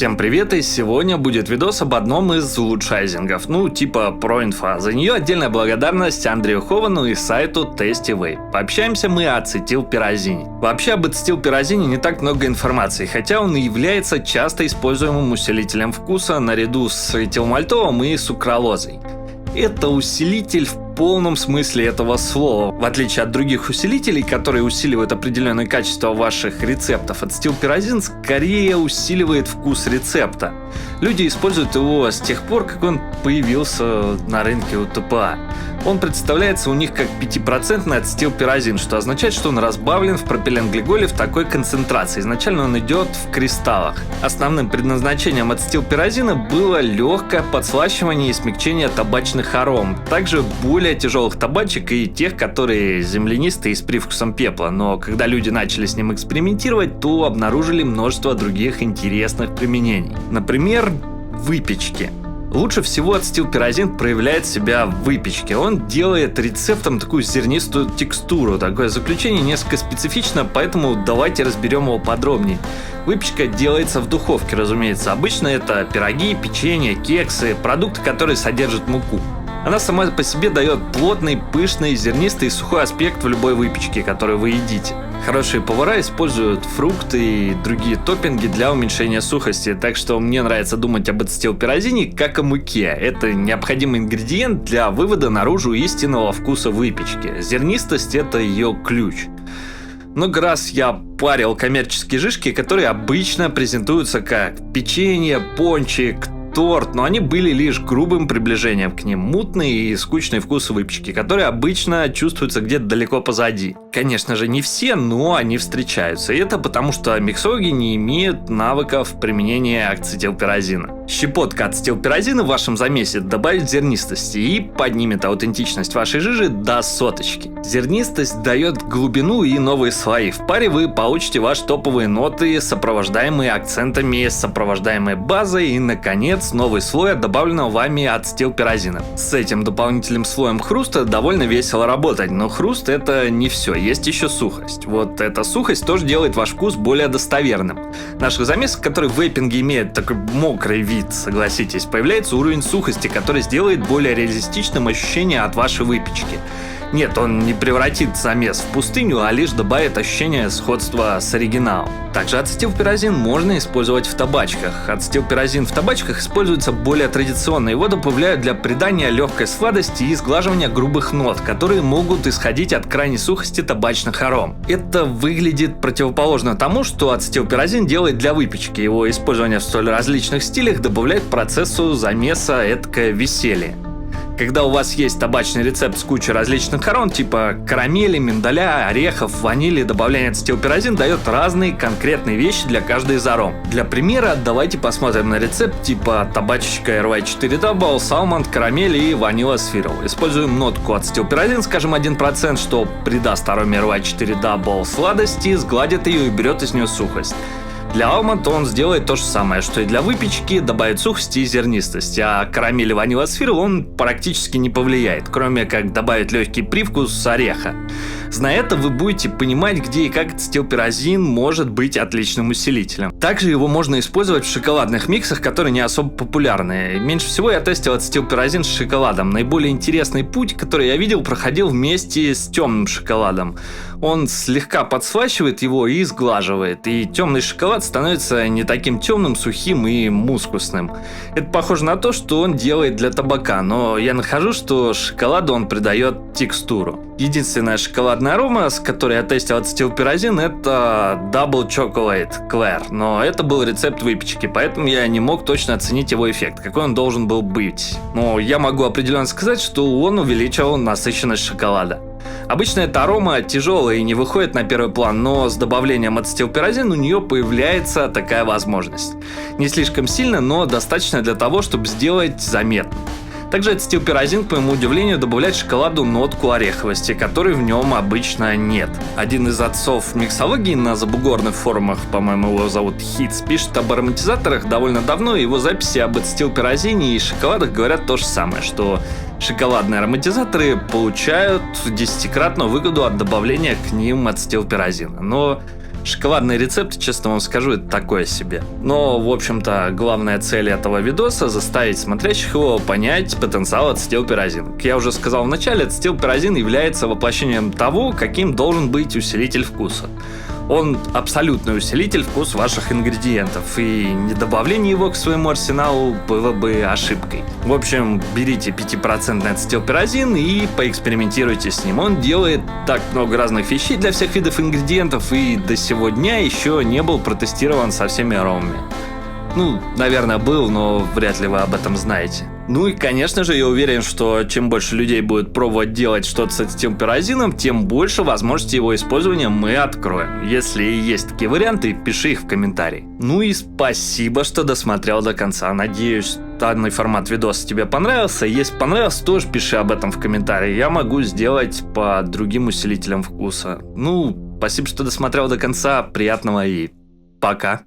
Всем привет, и сегодня будет видос об одном из улучшайзингов, типа проинфа. За нее отдельная благодарность Андрею Ховану и сайту TastyWay. Пообщаемся мы о ацетилпирозине. Вообще об ацетилпирозине не так много информации, хотя он и является часто используемым усилителем вкуса наряду с этилмальтолом и сукралозой. Это усилитель в полном смысле этого слова. В отличие от других усилителей, которые усиливают определенные качества ваших рецептов, ацетилпирозин скорее усиливает вкус рецепта. Люди используют его с тех пор, как он появился на рынке у ТПА. Он представляется у них как 5% ацетилпирозин, что означает, что он разбавлен в пропиленгликоле в такой концентрации. Изначально он идет в кристаллах. Основным предназначением ацетилпирозина было легкое подслащивание и смягчение табачных аром. Также более тяжелых табачек и тех, которые землянистые и с привкусом пепла. Но когда люди начали с ним экспериментировать, то обнаружили множество других интересных применений. Например, выпечки. Лучше всего ацетилпирозин проявляет себя в выпечке. Он делает рецептом такую зернистую текстуру. Такое заключение несколько специфично, поэтому давайте разберем его подробнее. Выпечка делается в духовке, разумеется. Обычно это пироги, печенье, кексы, продукты, которые содержат муку. Она сама по себе дает плотный, пышный, зернистый и сухой аспект в любой выпечке, которую вы едите. Хорошие повара используют фрукты и другие топпинги для уменьшения сухости, так что мне нравится думать об ацетилпирозине как о муке. Это необходимый ингредиент для вывода наружу истинного вкуса выпечки. Зернистость – это ее ключ. Много раз я парил коммерческие жижки, которые обычно презентуются как печенье, пончик, торт, но они были лишь грубым приближением к ним. Мутные и скучные вкусы выпечки, которые обычно чувствуются где-то далеко позади. Конечно же, не все, но они встречаются. И это потому, что миксологи не имеют навыков применения ацетилпирозина. Щепотка ацетилпирозина в вашем замесе добавит зернистости и поднимет аутентичность вашей жижи до соточки. Зернистость дает глубину и новые слои. В паре вы получите ваши топовые ноты, сопровождаемые акцентами, сопровождаемые базой и, наконец, новый слой от добавленного вами ацетилпирозина. С этим дополнительным слоем хруста довольно весело работать, но хруст — это не все, есть еще сухость. Вот эта сухость тоже делает ваш вкус более достоверным. В наших замесах, которые в вейпинге имеют такой мокрый вид, согласитесь, появляется уровень сухости, который сделает более реалистичным ощущение от вашей выпечки. Нет, он не превратит замес в пустыню, а лишь добавит ощущение сходства с оригиналом. Также ацетилпирозин можно использовать в табачках. Ацетилпирозин в табачках используется более традиционно. Его добавляют для придания легкой сладости и сглаживания грубых нот, которые могут исходить от крайней сухости табачных аром. Это выглядит противоположно тому, что ацетилпирозин делает для выпечки. Его использование в столь различных стилях добавляет процессу замеса эдакое веселье. Когда у вас есть табачный рецепт с кучей различных аром, типа карамели, миндаля, орехов, ванили, добавление ацетилпирозин дает разные конкретные вещи для каждой из аром. Для примера давайте посмотрим на рецепт типа табачечка RY4 Double, салмонд, карамель и ванила свирл. Используем нотку ацетилпирозин, скажем 1%, что придаст ароме RY4 Double сладости, сгладит ее и берет из нее сухость. Для алмонд он сделает то же самое, что и для выпечки, добавит сухости и зернистости, а карамель и ванила свирл он практически не повлияет, кроме как добавить легкий привкус ореха. Зная это, вы будете понимать, где и как ацетилпирозин может быть отличным усилителем. Также его можно использовать в шоколадных миксах, которые не особо популярны. Меньше всего я тестил ацетилпирозин с шоколадом. Наиболее интересный путь, который я видел, проходил вместе с темным шоколадом. Он слегка подслащивает его и сглаживает, и темный шоколад становится не таким темным, сухим и мускусным. Это похоже на то, что он делает для табака, но я нахожу, что шоколаду он придает текстуру. Единственная шоколадная арома, с которой я тестил ацетилпирозин, это Double Chocolate Clair, но это был рецепт выпечки, поэтому я не мог точно оценить его эффект, какой он должен был быть. Но я могу определенно сказать, что он увеличивал насыщенность шоколада. Обычно эта арома тяжелая и не выходит на первый план, но с добавлением ацетилпирозин у нее появляется такая возможность. Не слишком сильно, но достаточно для того, чтобы сделать заметным. Также ацетилпирозин, к моему удивлению, добавляет шоколаду нотку ореховости, которой в нем обычно нет. Один из отцов миксологии на забугорных форумах, по-моему, его зовут Хитс, пишет об ароматизаторах довольно давно, и его записи об ацетилпирозине и шоколадах говорят то же самое, что шоколадные ароматизаторы получают 10-кратную выгоду от добавления к ним ацетилпирозина. Но Шоколадный рецепт, честно вам скажу, это такое себе. Но, в общем-то, главная цель этого видоса — заставить смотрящих его понять потенциал ацетилпирозин. Как я уже сказал в начале, ацетилпирозин является воплощением того, каким должен быть усилитель вкуса. Он абсолютный усилитель вкуса ваших ингредиентов, и не добавление его к своему арсеналу было бы ошибкой. В общем, берите 5% ацетилпирозин и поэкспериментируйте с ним. Он делает так много разных вещей для всех видов ингредиентов и до сего дня еще не был протестирован со всеми аромами. Ну, наверное, был, но вряд ли вы об этом знаете. Ну и, конечно же, я уверен, что чем больше людей будет пробовать делать что-то с ацетилпирозином, тем больше возможностей его использования мы откроем. Если есть такие варианты, пиши их в комментарии. Ну и спасибо, что досмотрел до конца. Надеюсь, данный формат видоса тебе понравился. Если понравился, тоже пиши об этом в комментарии. Я могу сделать по другим усилителям вкуса. Ну, спасибо, что досмотрел до конца. Приятного и пока.